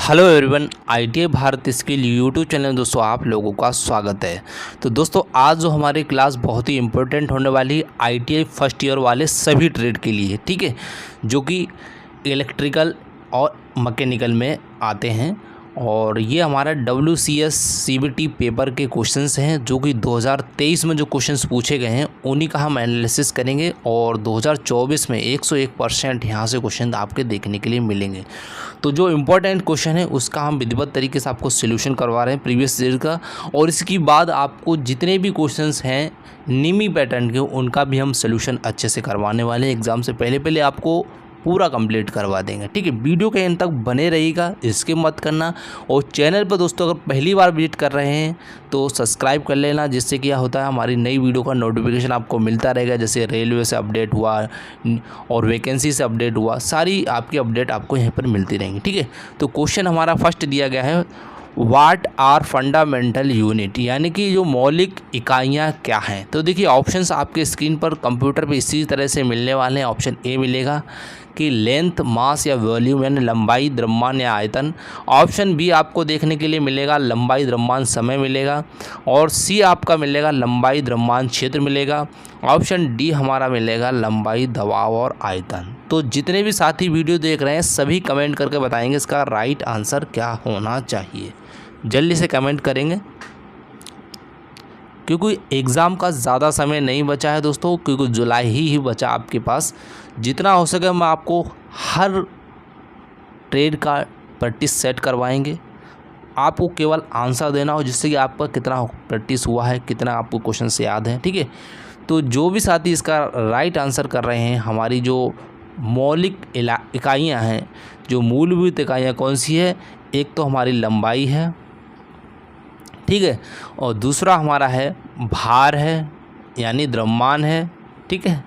Hello everyone, ITI Bharat skill YouTube channel में दोस्तों आप लोगों का स्वागत है। तो दोस्तों आज जो हमारी क्लास बहुत ही इम्पोर्टेंट होने वाली है ITI फर्स्ट ईयर वाले सभी ट्रेड के लिए, ठीक है, जो कि इलेक्ट्रिकल और मैकेनिकल में आते हैं। और ये हमारा WCS CBT पेपर के क्वेश्चंस हैं जो कि 2023 में जो क्वेश्चंस पूछे गए हैं उन्हीं का हम एनालिसिस करेंगे। और 2024 में 101% यहाँ से क्वेश्चन आपके देखने के लिए मिलेंगे। तो जो इम्पोर्टेंट क्वेश्चन है उसका हम विधिवत तरीके से आपको सोल्यूशन करवा रहे हैं प्रीवियस ईयर का। और इसके बाद आपको जितने भी क्वेश्चंस हैं निमी पैटर्न के उनका भी हम सोल्यूशन अच्छे से करवाने वाले हैं। एग्ज़ाम से पहले आपको पूरा कंप्लीट करवा देंगे, ठीक है। वीडियो के एंड तक बने रहिएगा, इसके मत करना। और चैनल पर दोस्तों अगर पहली बार विजिट कर रहे हैं तो सब्सक्राइब कर लेना, जिससे क्या होता है हमारी नई वीडियो का नोटिफिकेशन आपको मिलता रहेगा। जैसे रेलवे से अपडेट हुआ और वैकेंसी से अपडेट हुआ, सारी आपकी अपडेट आपको यहीं पर मिलती रहेंगी, ठीक है। तो क्वेश्चन हमारा फर्स्ट दिया गया है, व्हाट आर फंडामेंटल यूनिट, यानी कि जो मौलिक इकाइयाँ क्या हैं। तो देखिए ऑप्शंस आपके स्क्रीन पर कंप्यूटर पे इसी तरह से मिलने वाले हैं। ऑप्शन ए मिलेगा कि लेंथ, मास या वॉल्यूम, यानी लंबाई, द्रव्यमान या आयतन। ऑप्शन बी आपको देखने के लिए मिलेगा लंबाई, द्रव्यमान, समय मिलेगा। और सी आपका मिलेगा लंबाई, द्रव्यमान, क्षेत्र मिलेगा। ऑप्शन डी हमारा मिलेगा लंबाई, दबाव और आयतन। तो जितने भी साथी वीडियो देख रहे हैं सभी कमेंट करके बताएंगे इसका राइट आंसर क्या होना चाहिए। जल्दी से कमेंट करेंगे क्योंकि एग्ज़ाम का ज़्यादा समय नहीं बचा है दोस्तों, क्योंकि जुलाई ही बचा आपके पास। जितना हो सके मैं आपको हर ट्रेड का प्रैक्टिस सेट करवाएंगे। आपको केवल आंसर देना हो, जिससे कि आपका कितना प्रैक्टिस हुआ है, कितना आपको क्वेश्चन से याद है, ठीक है। तो जो भी साथी इसका राइट आंसर कर रहे हैं, हमारी जो मौलिक इकाइयाँ हैं, जो मूलभूत इकाइयाँ कौन सी है, एक तो हमारी लंबाई है, ठीक है, और दूसरा हमारा है भार है, यानी द्रव्यमान है, ठीक है,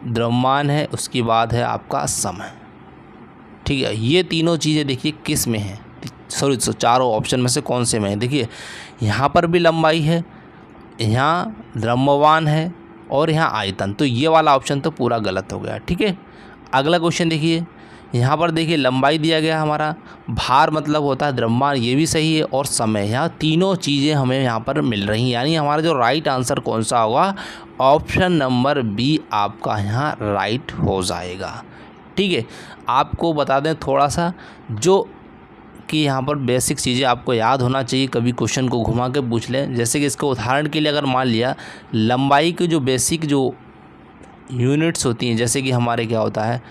द्रव्यमान है। उसके बाद है आपका समय, ठीक है। ये तीनों चीज़ें देखिए किस में है, सॉरी चारों ऑप्शन में से कौन से में है। देखिए यहाँ पर भी लंबाई है, यहाँ द्रव्यमान है और यहाँ आयतन। तो ये वाला ऑप्शन तो पूरा गलत हो गया, ठीक है। अगला क्वेश्चन देखिए, यहाँ पर देखिए लंबाई दिया गया हमारा, भार मतलब होता है द्रव्यमान, ये भी सही है, और समय। यहाँ तीनों चीज़ें हमें यहाँ पर मिल रही हैं, यानी हमारा जो राइट आंसर कौन सा होगा, ऑप्शन नंबर बी आपका यहाँ राइट हो जाएगा, ठीक है। आपको बता दें थोड़ा सा, जो कि यहाँ पर बेसिक चीज़ें आपको याद होना चाहिए, कभी क्वेश्चन को घुमा के पूछ लें। जैसे कि इसको उदाहरण के लिए अगर मान लिया, लंबाई की जो बेसिक जो यूनिट्स होती हैं, जैसे कि हमारे क्या होता है,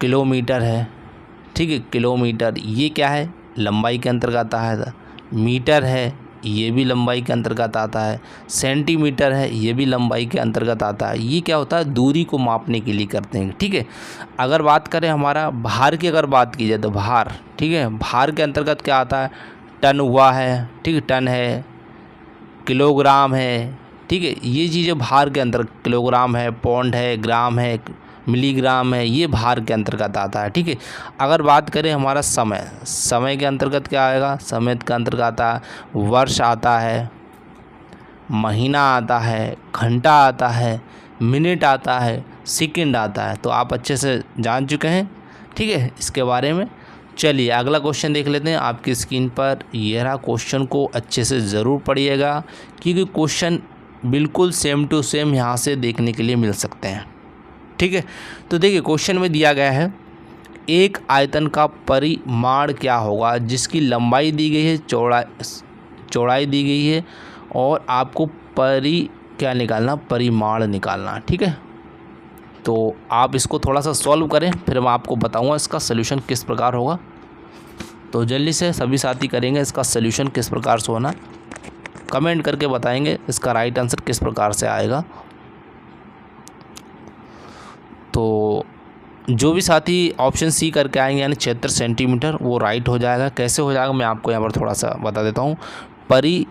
किलोमीटर है, ठीक है, किलोमीटर ये क्या है, लंबाई के अंतर्गत आता है। मीटर है, ये भी लंबाई के अंतर्गत आता है। सेंटीमीटर है, ये भी लंबाई के अंतर्गत आता है। ये क्या होता है, दूरी को मापने के लिए करते हैं, ठीक है। अगर बात करें हमारा भार की, अगर बात की जाए तो भार, ठीक है, भार के अंतर्गत क्या आता है, टन हुआ है, ठीक है, टन है, किलोग्राम है, ठीक है, ये चीज़ें भार के अंतर्गत, किलोग्राम है, पौंड है, ग्राम है, मिलीग्राम है, ये भार के अंतर्गत आता है, ठीक है। अगर बात करें हमारा समय, समय के अंतर्गत क्या आएगा, समय के अंतर्गत आता है वर्ष आता है, महीना आता है, घंटा आता है, मिनट आता है, सेकंड आता है। तो आप अच्छे से जान चुके हैं, ठीक है, इसके बारे में। चलिए अगला क्वेश्चन देख लेते हैं आपकी स्क्रीन पर। यह रहा, क्वेश्चन को अच्छे से ज़रूर पढ़िएगा क्योंकि क्वेश्चन बिल्कुल सेम टू सेम यहाँ से देखने के लिए मिल सकते हैं, ठीक है। तो देखिए क्वेश्चन में दिया गया है, एक आयतन का परिमाण क्या होगा जिसकी लंबाई दी गई है, चौड़ाई दी गई है, और आपको क्या निकालना, परिमाण निकालना, ठीक है। तो आप इसको थोड़ा सा सॉल्व करें, फिर मैं आपको बताऊंगा इसका सलूशन किस प्रकार होगा। तो जल्दी से सभी साथी करेंगे इसका सलूशन किस प्रकार से होना, कमेंट करके बताएंगे इसका राइट आंसर किस प्रकार से आएगा। तो जो भी साथी ऑप्शन सी करके आएंगे, यानी 76 सेंटीमीटर, वो राइट हो जाएगा। कैसे हो जाएगा मैं आपको यहाँ पर थोड़ा सा बता देता हूँ। परिमाण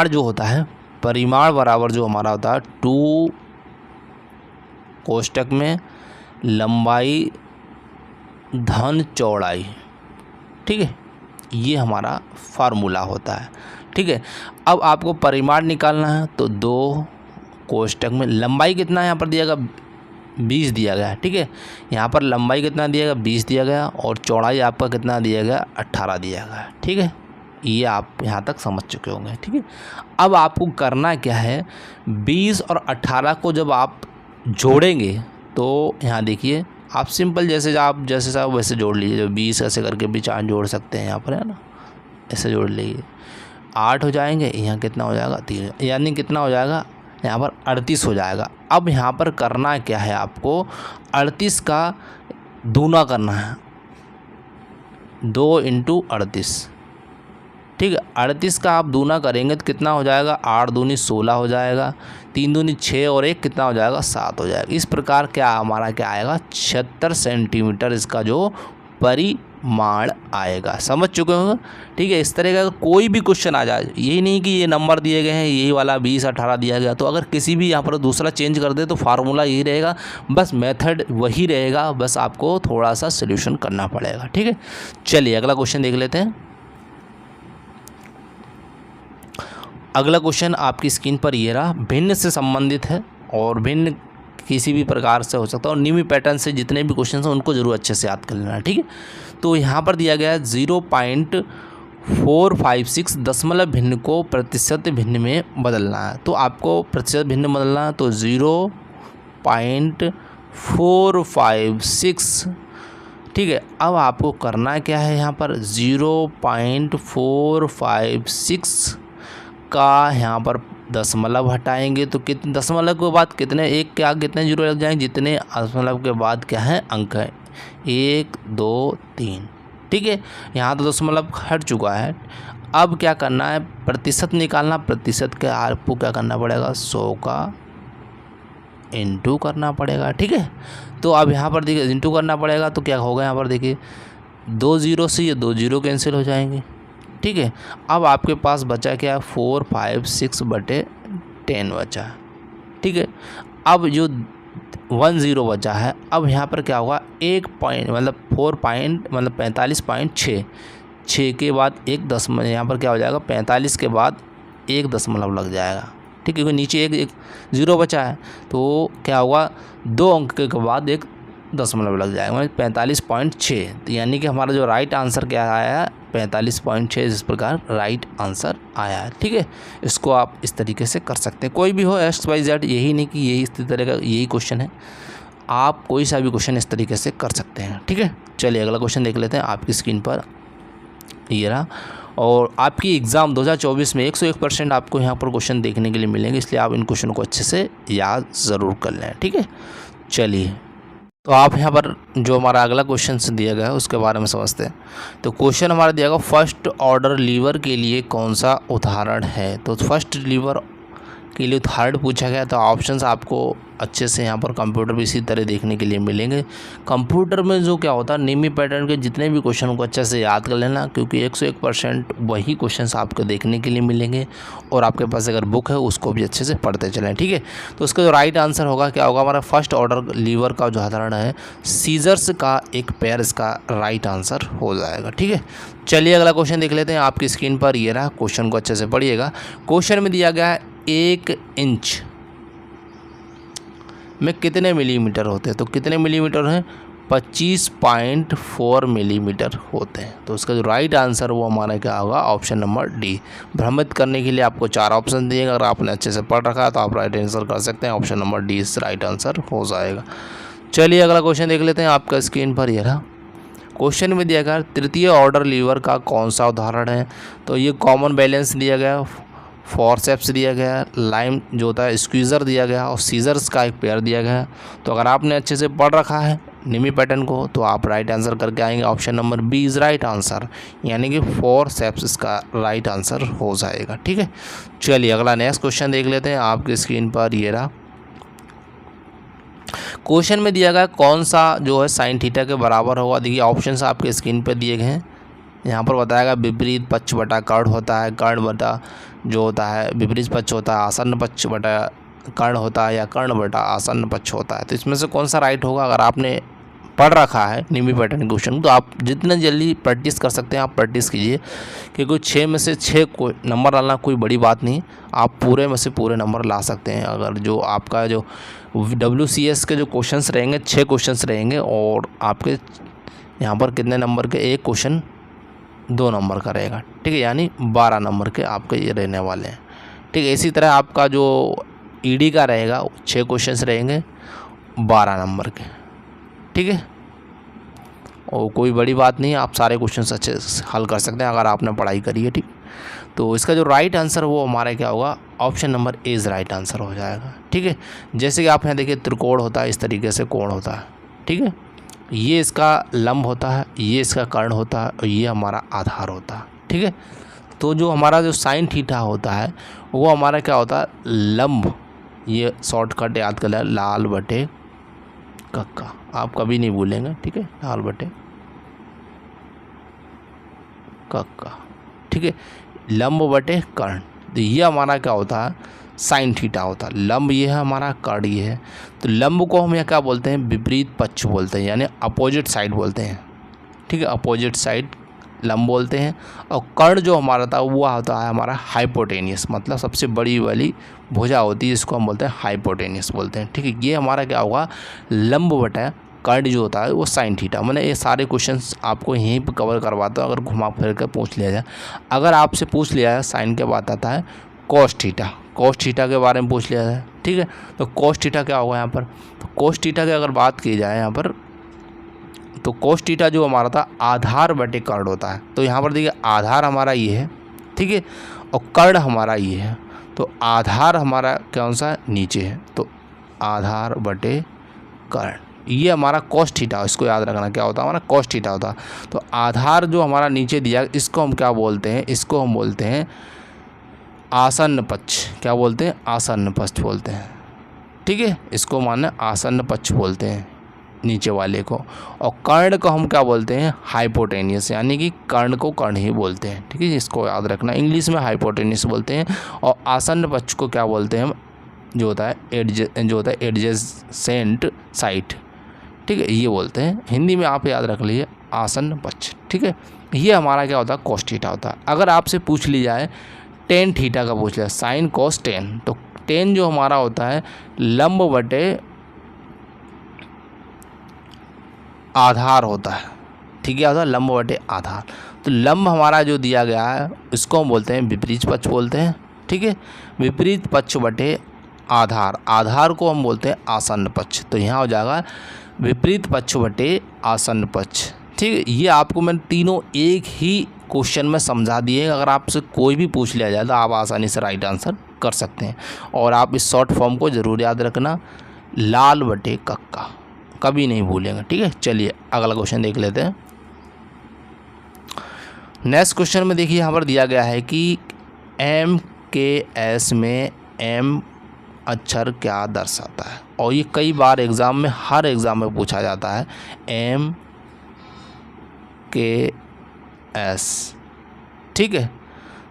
जो होता है, परिमाण बराबर जो हमारा होता है 2 कोष्टक में लंबाई धन चौड़ाई, ठीक है, ये हमारा फार्मूला होता है, ठीक है। अब आपको परिमाण निकालना है, तो 2 कोष्टक में लंबाई कितना है यहाँ पर दिया गया 20 दिया गया है। ठीक है, यहाँ पर लंबाई कितना दिया गया 20 दिया गया और चौड़ाई आपका कितना दिया गया 18 दिया गया है। ठीक है, ये आप यहाँ तक समझ चुके होंगे। ठीक है, अब आपको करना क्या है, 20 और 18 को जब आप जोड़ेंगे तो यहाँ देखिए आप सिंपल जैसे आप जैसे साहब वैसे जोड़ लीजिए। जो 20 ऐसे करके भी 4 जोड़ सकते हैं यहाँ पर, है ना, ऐसे जोड़ लीजिए। 8 हो जाएंगे, यहाँ कितना हो जाएगा 3, यानी कितना हो जाएगा यहाँ पर 38 हो जाएगा। अब यहाँ पर करना क्या है, आपको 38 का दूना करना है, 2 × 38। ठीक है, 38 का आप दूना करेंगे तो कितना हो जाएगा, 8 दूनी 16 हो जाएगा, 3 दूनी 6 और 1 कितना हो जाएगा 7 हो जाएगा। इस प्रकार क्या हमारा क्या आएगा 76 सेंटीमीटर इसका जो परिमाण आएगा। समझ चुके होंगे। ठीक है, इस तरह का कोई भी क्वेश्चन आ जाए, यही नहीं कि ये नंबर दिए गए हैं यही वाला 20 18 दिया गया, तो अगर किसी भी यहाँ पर दूसरा चेंज कर दे तो फार्मूला यही रहेगा, बस मेथड वही रहेगा, बस आपको थोड़ा सा सोल्यूशन करना पड़ेगा। ठीक है, चलिए अगला क्वेश्चन देख लेते हैं। अगला क्वेश्चन आपकी स्क्रीन पर ये रहा, भिन्न से संबंधित है और भिन्न किसी भी प्रकार से हो सकता है और निम्न पैटर्न से जितने भी क्वेश्चन हैं उनको जरूर अच्छे से याद कर लेना। ठीक है, तो यहाँ पर दिया गया है 0.456 दशमलव भिन्न को प्रतिशत भिन्न में बदलना है। तो आपको प्रतिशत भिन्न बदलना है तो 0.456। ठीक है, अब आपको करना क्या है, यहाँ पर 0.456 का यहाँ पर दशमलव हटाएंगे तो कितने दशमलव के बाद कितने एक के आगे कितने जीरो लग जाएंगे, जितने दशमलव के बाद क्या है अंक है 1 2 3। ठीक है, यहाँ तो दशमलव हट चुका है। अब क्या करना है, प्रतिशत निकालना। प्रतिशत के आपको क्या करना पड़ेगा, 100 का इंटू करना पड़ेगा। ठीक है, तो अब यहाँ पर देखिए इंटू करना पड़ेगा तो क्या होगा, यहाँ पर देखिए 2 0 से ये 2 0 कैंसिल हो जाएंगे। ठीक है, अब आपके पास बचा क्या, 456/10 बचा। ठीक है, अब जो 10 बचा है, अब यहाँ पर क्या होगा 1 पॉइंट मतलब 4 पॉइंट मतलब 45.6 के बाद एक दशमलव, यहाँ पर क्या हो जाएगा 45 के बाद एक दशमलव लग जाएगा। ठीक है, क्योंकि नीचे एक 0 बचा है तो क्या होगा 2 अंक के बाद एक दशमलव लग जाएगा, मतलब 45.6। तो यानी कि हमारा जो राइट आंसर क्या आया है 45.6, इस प्रकार राइट आंसर आया है। ठीक है, इसको आप इस तरीके से कर सकते हैं, कोई भी हो XYZ, यही नहीं कि यही इस तरह का यही क्वेश्चन है, आप कोई सा भी क्वेश्चन इस तरीके से कर सकते हैं। ठीक है, चलिए अगला क्वेश्चन देख लेते हैं। आपकी स्क्रीन पर ये रहा, और आपकी एग्ज़ाम 2024 में 101% आपको यहाँ पर क्वेश्चन देखने के लिए मिलेंगे, इसलिए आप इन क्वेश्चन को अच्छे से याद ज़रूर कर लें। ठीक है, चलिए तो आप यहाँ पर जो हमारा अगला क्वेश्चन से दिया गया है उसके बारे में समझते हैं। तो क्वेश्चन हमारा दिया गया फर्स्ट ऑर्डर लीवर के लिए कौन सा उदाहरण है। तो फर्स्ट लीवर के लिए उदाहरण पूछा गया, तो ऑप्शंस आपको अच्छे से यहाँ पर कंप्यूटर भी इसी तरह देखने के लिए मिलेंगे। कंप्यूटर में जो क्या होता है निम्न पैटर्न के जितने भी क्वेश्चन को अच्छे से याद कर लेना, क्योंकि 101% वही क्वेश्चंस आपको देखने के लिए मिलेंगे, और आपके पास अगर बुक है उसको भी अच्छे से पढ़ते चलें। ठीक है, तो उसका जो राइट आंसर होगा क्या होगा, हमारा फर्स्ट ऑर्डर लीवर का जो उदाहरण है सीजर्स का एक पेयर इसका राइट आंसर हो जाएगा। ठीक है, चलिए अगला क्वेश्चन देख लेते हैं। आपकी स्क्रीन पर ये रहा, क्वेश्चन को अच्छे से पढ़िएगा। क्वेश्चन में दिया गया है 1 इंच में कितने मिलीमीटर होते हैं। तो कितने मिलीमीटर हैं, 25.4 मिलीमीटर होते हैं। तो उसका जो राइट आंसर वो हमारा क्या होगा, ऑप्शन नंबर डी। भ्रमित करने के लिए आपको 4 ऑप्शन दिएगा, अगर आपने अच्छे से पढ़ रखा है तो आप राइट आंसर कर सकते हैं, ऑप्शन नंबर डी इस राइट आंसर हो जाएगा। चलिए अगला क्वेश्चन देख लेते हैं। आपका स्क्रीन पर ये रहा, क्वेश्चन में दिया गया तृतीय ऑर्डर लीवर का कौन सा उदाहरण है। तो ये कॉमन बैलेंस दिया गया, फोर्सेप्स दिया गया, लाइम जो होता है स्क्वीज़र दिया गया, और सीजर्स का एक पेयर दिया गया। तो अगर आपने अच्छे से पढ़ रखा है निमी पैटर्न को तो आप राइट आंसर करके आएंगे, option number B is right answer, यानी कि फोर्सेप्स इसका राइट आंसर हो जाएगा। ठीक है, चलिए अगला नेक्स्ट क्वेश्चन देख लेते हैं। आपकी स्क्रीन पर ये रहा, क्वेश्चन में दिया गया कौन सा जो है साइन थीटा के बराबर होगा। देखिए ऑप्शंस आपके स्क्रीन पर दिए गए हैं, यहाँ पर बताएगा विपरीत पक्ष बटा कर्ण होता है, कर्ण बटा जो होता है विपरीत पक्ष होता है, आसन्न पक्ष बटा कर्ण होता है, या कर्ण बटा आसन्न पक्ष होता है। तो इसमें से कौन सा राइट होगा। अगर आपने पढ़ रखा है निमी पैटर्न क्वेश्चन, तो आप जितना जल्दी प्रैक्टिस कर सकते हैं आप प्रैक्टिस कीजिए, क्योंकि 6 में से 6 को नंबर लाना कोई बड़ी बात नहीं, आप पूरे में से पूरे नंबर ला सकते हैं। अगर जो आपका जो WCS के जो क्वेश्चंस रहेंगे 6 क्वेश्चंस रहेंगे, और आपके यहाँ पर कितने नंबर के, एक क्वेश्चन 2 नंबर का रहेगा, ठीक है, यानी 12 नंबर के आपके ये रहने वाले हैं, ठीक है। इसी तरह आपका जो ED का रहेगा 6 क्वेश्चंस रहेंगे 12 नंबर के, ठीक है, और कोई बड़ी बात नहीं, आप सारे क्वेश्चंस अच्छे से हल कर सकते हैं अगर आपने पढ़ाई करी है, ठीक। तो इसका जो राइट आंसर वो हमारा क्या होगा, option number A is right answer हो जाएगा, ठीक है। जैसे कि आप यहाँ देखिए त्रिकोण होता है, इस तरीके से कोण होता है, ठीक है, ये इसका लंब होता है, ये इसका कर्ण होता है, और ये हमारा आधार होता है, ठीक है। तो जो हमारा जो साइन थीटा होता है वो हमारा क्या होता है, लंब, ये शॉर्टकट याद कर लें, लाल बटे कक्का, आप कभी नहीं भूलेंगे, ठीक है, लाल बटे कक्का, ठीक है, लंब बटे कर्ण। तो ये हमारा क्या होता है, साइन थीटा होता है। लंब ये है हमारा, कर्ण ये है। तो लंब को हम यहाँ क्या बोलते हैं, विपरीत पक्ष बोलते हैं, यानी अपोजिट साइड बोलते हैं, ठीक है, अपोजिट साइड लंब बोलते हैं। और कर्ण जो हमारा था वो होता है हमारा हाइपोटेनियस, मतलब सबसे बड़ी वाली भुजा होती है, इसको हम बोलते हैं हाइपोटेनियस बोलते हैं, ठीक है। ये हमारा क्या होगा, लंब बटा कर्ण जो होता है वो साइन थीटा। मैंने ये सारे क्वेश्चंस आपको यहीं पर कवर करवाता हूँ, अगर घुमा फिर कर पूछ लिया जाए। अगर आपसे पूछ लिया जाए साइन के बाद आता है कॉस थीटा, कॉस थीटा के बारे में पूछ लिया जाए, ठीक है, तो कॉस थीटा क्या होगा यहाँ पर, तो कॉस थीटा की अगर बात की जाए यहाँ पर, तो कॉस थीटा जो हमारा था आधार बटे कर्ण होता है। तो यहाँ पर देखिए आधार हमारा ये है, ठीक है, और कर्ण हमारा ये है। तो आधार हमारा कौन सा, नीचे है, तो आधार बटे कर्ण, ये हमारा कॉस थीटा, इसको याद रखना क्या होता है हमारा, कॉस थीटा होता है। तो आधार जो हमारा नीचे दिया इसको हम क्या बोलते हैं, इसको हम बोलते हैं आसन्न पक्ष, क्या बोलते हैं, आसन्न पक्ष बोलते हैं, ठीक है, इसको माने आसन्न पक्ष बोलते हैं नीचे वाले को। और कर्ण को हम क्या बोलते हैं, हाइपोटेनियस, यानी कि कर्ण को कर्ण ही बोलते हैं, ठीक है, इसको याद रखना, इंग्लिश में हाइपोटेनियस बोलते हैं। और आसन्न पक्ष को क्या बोलते हैं, जो होता है एडजेसेंट साइड, ठीक है, ये बोलते हैं। हिंदी में आप याद रख लीजिए आसन्न पक्ष, ठीक है। ये हमारा क्या होता है, कॉस थीटा होता है। अगर आपसे पूछ ली जाए टेन थीटा का पूछ लिया, साइन कॉस टेन, तो टेन जो हमारा होता है लंब बटे आधार होता है, ठीक है, होता है लंब बटे आधार। तो लंब हमारा जो दिया गया है इसको हम बोलते हैं विपरीत पक्ष बोलते हैं, ठीक है, विपरीत पक्ष बटे आधार, आधार को हम बोलते हैं आसन्न पक्ष। तो यहाँ हो जाएगा विपरीत पक्ष बटे आसन्न पक्ष, ठीक है। ये आपको मैंने तीनों एक ही क्वेश्चन में समझा दिए, अगर आपसे कोई भी पूछ लिया जाए तो आप आसानी से राइट आंसर कर सकते हैं। और आप इस शॉर्ट फॉर्म को ज़रूर याद रखना, लाल बटे कक्का, कभी नहीं भूलेंगे, ठीक है। चलिए अगला क्वेश्चन देख लेते हैं। नेक्स्ट क्वेश्चन में देखिए यहाँ पर दिया गया है कि MKS में M अक्षर क्या दर्शाता है, और ये कई बार एग्ज़ाम में, हर एग्ज़ाम में पूछा जाता है MKS, ठीक है।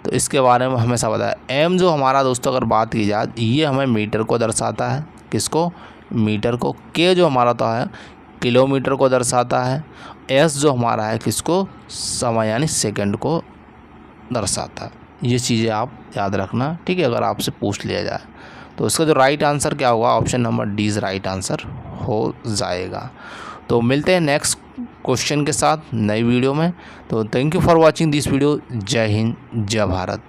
तो इसके बारे में हमेशा पता है। M जो हमारा दोस्तों अगर बात की जाए, ये हमें मीटर को दर्शाता है, किसको, मीटर को। K जो हमारा तो है किलोमीटर को दर्शाता है। S जो हमारा है किसको, समय यानी सेकंड को दर्शाता है। ये चीज़ें आप याद रखना, ठीक है, अगर आपसे पूछ लिया जाए। तो इसका जो राइट आंसर क्या होगा, option number D is right answer हो जाएगा। तो मिलते हैं नेक्स्ट क्वेश्चन के साथ नई वीडियो में। तो thank you for watching this video. जय हिंद, जय भारत।